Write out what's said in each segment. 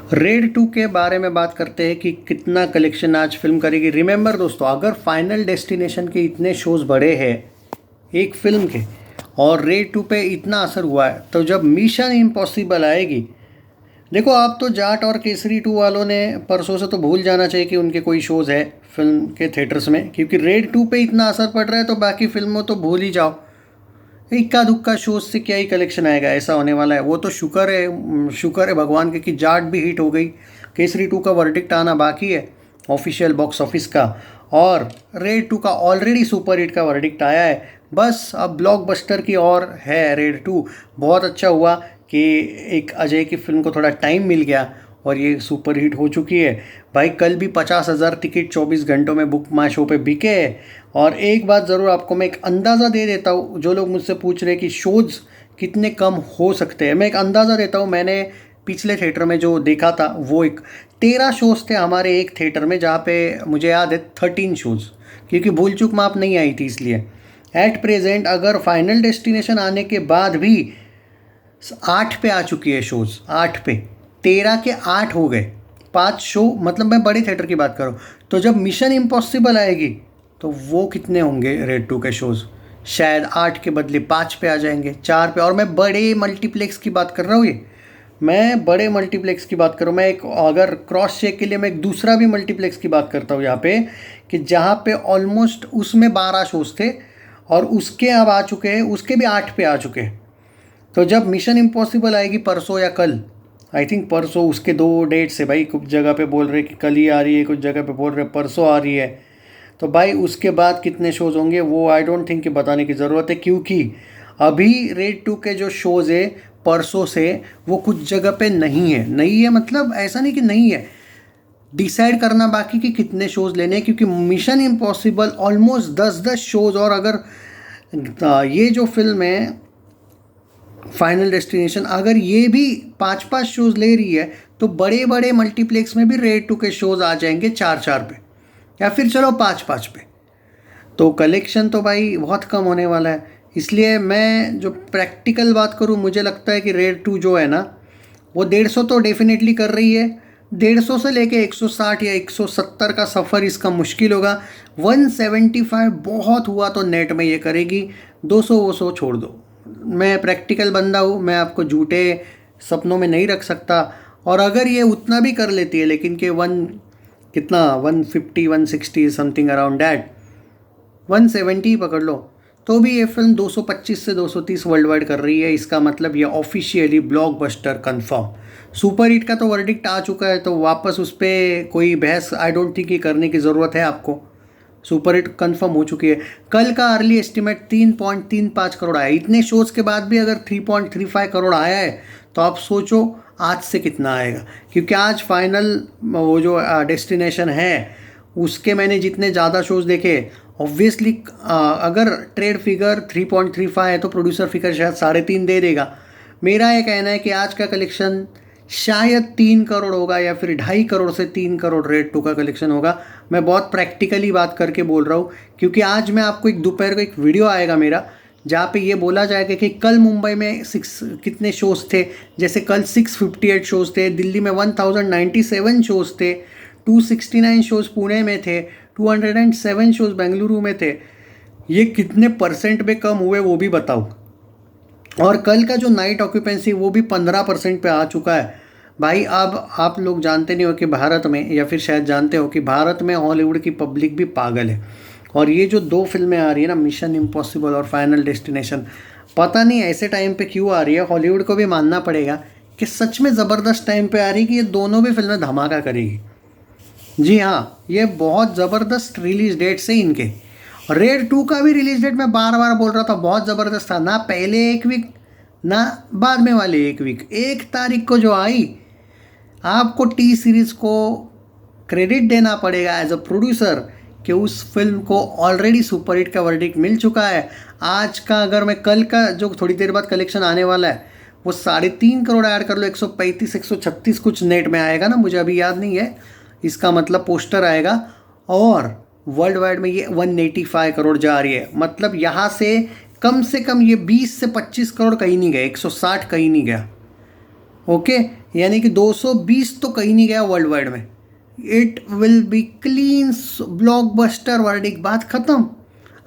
Red 2 के बारे में बात करते हैं कि कितना कलेक्शन आज फिल्म करेगी। रिमेंबर दोस्तों, अगर फाइनल डेस्टिनेशन के इतने शोज़ बड़े हैं एक फिल्म के और रेड 2 पे इतना असर हुआ है, तो जब मिशन इम्पॉसिबल आएगी, देखो आप तो जाट और केसरी 2 वालों ने परसों से तो भूल जाना चाहिए कि उनके कोई शोज़ है फिल्म के थिएटर्स में, क्योंकि रेड 2 पे इतना असर पड़ रहा है तो बाकी फिल्मों तो भूल ही जाओ। इक्का दुक्का शोज से क्या ही कलेक्शन आएगा, ऐसा होने वाला है। वो तो शुक्र है भगवान के कि जाट भी हिट हो गई। केसरी 2 का वर्डिक्ट आना बाकी है ऑफिशियल बॉक्स ऑफिस का, और रेड 2 का ऑलरेडी सुपर हिट का वर्डिक्ट आया है। बस अब ब्लॉकबस्टर की ओर है रेड 2। बहुत अच्छा हुआ कि एक अजय की फिल्म को थोड़ा टाइम मिल गया और ये सुपर हिट हो चुकी है। भाई कल भी 50,000 टिकट 24 घंटों में बुक माई शो पे बिके हैं। और एक बात ज़रूर आपको मैं एक अंदाज़ा दे देता हूँ, जो लोग मुझसे पूछ रहे हैं कि शोज़ कितने कम हो सकते हैं, मैं एक अंदाज़ा देता हूँ। मैंने पिछले थिएटर में जो देखा था वो एक 13 शोज़ थे हमारे एक थिएटर में, जहाँ पे मुझे याद है 13 शोज़, क्योंकि भूल चूक माप नहीं आई थी इसलिए। एट प्रेजेंट अगर फाइनल डेस्टिनेशन आने के बाद भी 8 पे आ चुकी है शोज़, 8 पे 13 के 8 हो गए। 5 शो, मतलब मैं बड़े थिएटर की बात करूँ। तो जब मिशन इम्पॉसिबल आएगी तो वो कितने होंगे रेड 2 के शोज़? शायद 8 के बदले 5 पे आ जाएंगे, 4 पे। और मैं बड़े मल्टीप्लेक्स की बात कर रहा हूँ, ये मैं बड़े मल्टीप्लेक्स की बात करूँ। मैं एक अगर क्रॉस चेक के लिए मैं एक दूसरा भी मल्टीप्लेक्स की बात करता हूँ यहाँ पे, कि जहाँ पे ऑलमोस्ट उसमें 12 शोज़ थे और उसके अब आ चुके हैं, उसके भी 8 पे आ चुके हैं। तो जब मिशन इम्पॉसिबल आएगी परसों या कल, आई थिंक परसों, उसके 2 डेट्स है भाई। कुछ जगह पे बोल रहे कि कल ही आ रही है, कुछ जगह पे बोल रहे परसों आ रही है। तो भाई उसके बाद कितने शोज़ होंगे वो आई डोंट थिंक कि बताने की ज़रूरत है, क्योंकि अभी रेड 2 के जो शोज़ है परसों से, वो कुछ जगह पे नहीं है मतलब ऐसा नहीं कि नहीं है, डिसाइड करना बाकी कि कितने शोज़ लेने हैं। क्योंकि मिशन इम्पॉसिबल ऑलमोस्ट 10-10 शोज़, और अगर ये जो फिल्म है फाइनल डेस्टिनेशन अगर ये भी 5-5 शोज़ ले रही है, तो बड़े बड़े मल्टीप्लेक्स में भी रेड 2 के शोज़ आ जाएंगे 4-4 पे, या फिर चलो 5-5 पे। तो कलेक्शन तो भाई बहुत कम होने वाला है। इसलिए मैं जो प्रैक्टिकल बात करूँ, मुझे लगता है कि रेड 2 जो है ना, वो 150 तो डेफिनेटली कर रही है। 150 से लेके 160 या 170 का सफ़र इसका मुश्किल होगा। 175 बहुत हुआ तो नेट में ये करेगी। 200 वो सौ छोड़ दो। मैं प्रैक्टिकल बंदा हूँ, मैं आपको झूठे सपनों में नहीं रख सकता। और अगर ये उतना भी कर लेती है, लेकिन कि कितना 150 160 समथिंग अराउंड डैट, 170 पकड़ लो, तो भी ये फिल्म 225 से 230 वर्ल्ड वाइड कर रही है। इसका मतलब ये officially blockbuster confirm. Super hit का तो वर्डिक्ट आ चुका है, तो वापस उस पर कोई बहस आई डोंट थिंक करने की ज़रूरत है आपको। सुपर हिट कंफर्म हो चुकी है। कल का अर्ली एस्टिमेट 3.35 करोड़ आया। इतने शोज़ के बाद भी अगर 3.35 करोड़ आया है, तो आप सोचो आज से कितना आएगा। क्योंकि आज फाइनल वो जो डेस्टिनेशन है, उसके मैंने जितने ज़्यादा शोज़ देखे, ऑब्वियसली अगर ट्रेड फिगर 3.35 है तो प्रोड्यूसर फिगर शायद 3.5 दे देगा। मेरा ये कहना है कि आज का कलेक्शन शायद 3 करोड़ होगा, या फिर 2.5 करोड़ से 3 करोड़ रेड 2 का कलेक्शन होगा। मैं बहुत प्रैक्टिकली बात करके बोल रहा हूँ, क्योंकि आज मैं आपको एक दोपहर को एक वीडियो आएगा मेरा, जहाँ पे ये बोला जाएगा कि कल मुंबई में कितने शोज़ थे। जैसे कल 658 शोज़ थे, दिल्ली में 1097 शोज़ थे, 269 शोज़ पुणे में थे, 207 शोज़ बेंगलुरु में थे। ये कितने परसेंट पे कम हुए वो भी बताओ। और कल का जो नाइट ऑक्यूपेंसी वो भी 15% पे आ चुका है। भाई अब आप लोग जानते नहीं हो कि भारत में, या फिर शायद जानते हो कि भारत में हॉलीवुड की पब्लिक भी पागल है। और ये जो 2 फिल्में आ रही है ना, मिशन इम्पॉसिबल और फाइनल डेस्टिनेशन, पता नहीं ऐसे टाइम पे क्यों आ रही है। हॉलीवुड को भी मानना पड़ेगा कि सच में ज़बरदस्त टाइम पे आ रही है कि ये दोनों भी फिल्में धमाका करेगी। जी हाँ, ये बहुत ज़बरदस्त रिलीज़ डेट से इनके। रेड 2 का भी रिलीज़ डेट मैं बार बार बोल रहा था, बहुत ज़बरदस्त था। ना पहले एक वीक ना बाद में वाले एक वीक, 1 तारीख को जो आई, आपको टी सीरीज़ को क्रेडिट देना पड़ेगा एज अ प्रोड्यूसर कि उस फिल्म को ऑलरेडी सुपर हिट का वर्डिक्ट मिल चुका है। आज का अगर मैं कल का जो थोड़ी देर बाद कलेक्शन आने वाला है, वो 3.5 करोड़ ऐड कर लो, 135 136 कुछ नेट में आएगा ना, मुझे अभी याद नहीं है। इसका मतलब पोस्टर आएगा, और वर्ल्ड वाइड में ये 185 करोड़ जा रही है। मतलब यहाँ से कम ये 20 से 25 करोड़ कहीं नहीं गए, 160 कहीं नहीं गया। ओके, यानी कि 220 तो कहीं नहीं गया वर्ल्ड वाइड में। It will be clean blockbuster verdict, बात ख़त्म।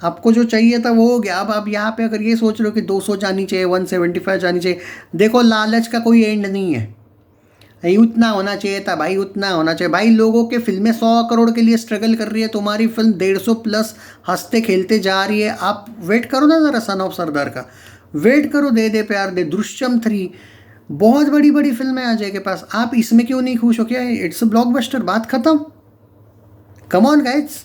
आपको जो चाहिए था वो हो गया। अब आप यहाँ पे अगर ये सोच रहे हो कि 200 जानी चाहिए, 175 जानी चाहिए, देखो लालच का कोई एंड नहीं है। भाई उतना होना चाहिए था, भाई उतना होना चाहिए। भाई लोगों के फिल्में 100 करोड़ के लिए स्ट्रगल कर रही है, तुम्हारी फिल्म 150 प्लस हंसते खेलते जा रही है। आप वेट करो ना ज़रा सन ऑफ सरदार का, वेट करो, दे दे प्यार दे, दृश्यम 3, बहुत बड़ी बड़ी फिल्म है अजय के पास। आप इसमें क्यों नहीं खुश हो? क्या इट्स अ ब्लॉकबस्टर, बात खत्म। Come on guides,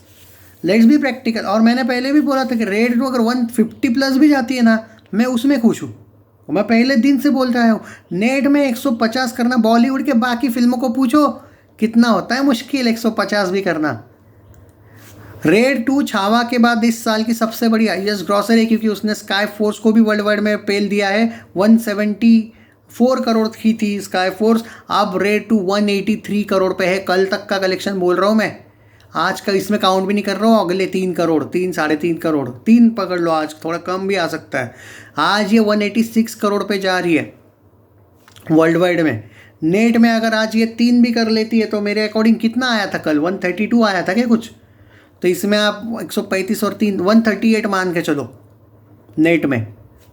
let's be practical. और मैंने पहले भी बोला था कि रेड टू अगर 150 प्लस भी जाती है ना, मैं उसमें खुश हूँ। मैं पहले दिन से बोलता आया हूँ, नेट में 150 करना, बॉलीवुड के बाकी फिल्मों को पूछो कितना होता है मुश्किल 150 भी करना। रेड 2 छावा के बाद इस साल की सबसे बड़ी हाईएस्ट ग्रॉसर है, क्योंकि उसने स्काई फोर्स को भी वर्ल्ड वाइड में पेल दिया है। 174 करोड़ की थी स्काई फोर्स, अब रेड 2 183 करोड़ पे है। कल तक का कलेक्शन बोल रहा हूँ मैं, आज का इसमें काउंट भी नहीं कर रहा हूँ। अगले 3 करोड़, 3-3.5 करोड़, 3 पकड़ लो, आज थोड़ा कम भी आ सकता है। आज ये 186 करोड़ पे जा रही है वर्ल्ड वाइड में। नेट में अगर आज ये 3 भी कर लेती है तो मेरे अकॉर्डिंग कितना आया था कल, 132 आया था क्या कुछ? तो इसमें आप 135 और 3 138 मान के चलो नेट में।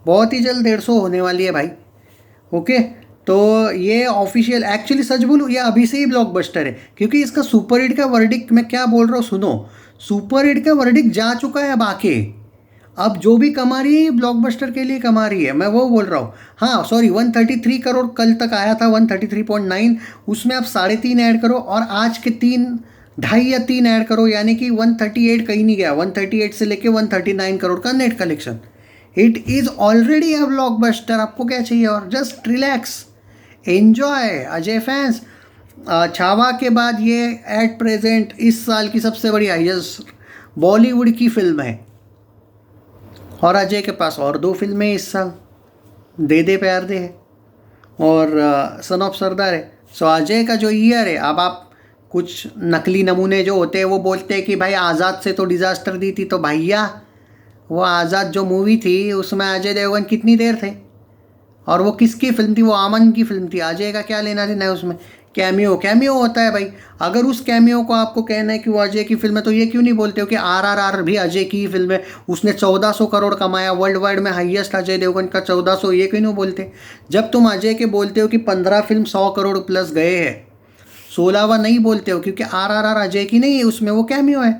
बहुत ही जल्द 150 होने वाली है भाई। ओके, तो ये ऑफिशियल, एक्चुअली सच बोलूँ ये अभी से ही ब्लॉकबस्टर है, क्योंकि इसका सुपर हिट का वर्डिक्ट, मैं क्या बोल रहा हूँ सुनो, सुपर हिट का वर्डिक्ट जा चुका है। अब आके अब जो भी कमा रही है ब्लॉकबस्टर के लिए कमा रही है, मैं वो बोल रहा हूँ। हाँ सॉरी, 133 करोड़ कल तक आया था, 133.9, उसमें आप 3.5 ऐड करो और आज के 3, 2.5 या 3 ऐड करो, यानी कि 138 कहीं नहीं गया। 138 से लेके 139 करोड़ का net collection. It is already a blockbuster. आपको क्या चाहिए और? Just relax, enjoy. Ajay fans, Chhava के बाद ये एट प्रेजेंट इस साल की सबसे बड़ी हाईएस्ट बॉलीवुड की फिल्म है। और अजय के पास और 2 फिल्में इस साल, दे दे प्यार दे है और सन ऑफ सरदार है। सो अजय का जो ईयर है, अब आप कुछ नकली नमूने जो होते हैं वो बोलते हैं कि भाई आज़ाद से तो डिज़ास्टर दी थी। तो भैया वो आज़ाद जो मूवी थी उसमें अजय देवगन कितनी देर थे, और वो किसकी फिल्म थी? वो आमन की फिल्म थी। अजय का क्या लेना देना है उसमें? कैमियो होता है भाई। अगर उस कैमियो को आपको कहना है कि वो अजय की फिल्म है, तो ये क्यों नहीं बोलते हो कि RRR भी अजय की ही फिल्म है, उसने 1400 करोड़ कमाया, वर्ल्ड वाइड में हाईएस्ट अजय देवगन का 1400, ये क्यों नहीं बोलते? जब तुम अजय के बोलते हो कि 15 फिल्म 100 करोड़ प्लस गए हैं, 16वां नहीं बोलते हो क्योंकि RRR अजय की नहीं है, उसमें वो कैमियो है।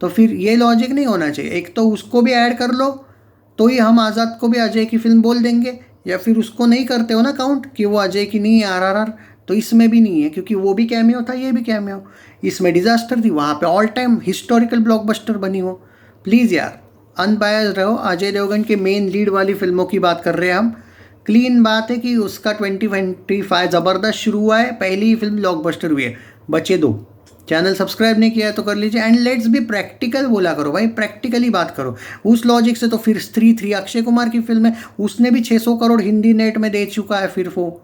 तो फिर ये लॉजिक नहीं होना चाहिए। एक तो उसको भी ऐड कर लो तो ही हम आज़ाद को भी अजय की फिल्म बोल देंगे, या फिर उसको नहीं करते हो ना काउंट कि वो अजय की नहीं है RRR, तो इसमें भी नहीं है क्योंकि वो भी कैमियो था, ये भी कैमियो। इसमें डिज़ास्टर थी, वहाँ पे ऑल टाइम हिस्टोरिकल ब्लॉकबस्टर बनी हो। प्लीज़ यार अनबायस्ड रहो। अजय देवगन के मेन लीड वाली फिल्मों की बात कर रहे हैं हम। क्लीन बात है कि उसका 2025 ज़बरदस्त शुरू हुआ है, पहली ही फिल्म ब्लॉकबस्टर हुई है। बचे 2। चैनल सब्सक्राइब नहीं किया है तो कर लीजिए। एंड लेट्स बी प्रैक्टिकल बोला करो भाई, प्रैक्टिकली बात करो। उस लॉजिक से तो फिर स्त्री 3 अक्षय कुमार की फिल्म है, उसने भी 600 करोड़ हिंदी नेट में दे चुका है। फिर वो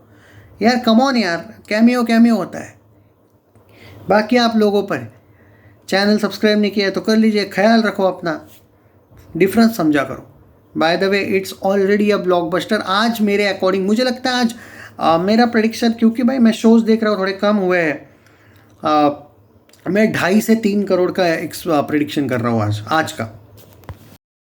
यार कम ऑन यार, कैमियो होता है। बाकी आप लोगों पर, चैनल सब्सक्राइब नहीं किया है तो कर लीजिए। ख्याल रखो अपना, डिफरेंस समझा करो। By the way it's already a blockbuster. आज मेरे अकॉर्डिंग मुझे लगता है आज मेरा प्रेडिक्शन, क्योंकि भाई मैं शोज़ देख रहा हूँ थोड़े कम हुए हैं, मैं 2.5 से 3 करोड़ का एक प्रेडिक्शन कर रहा हूँ आज का।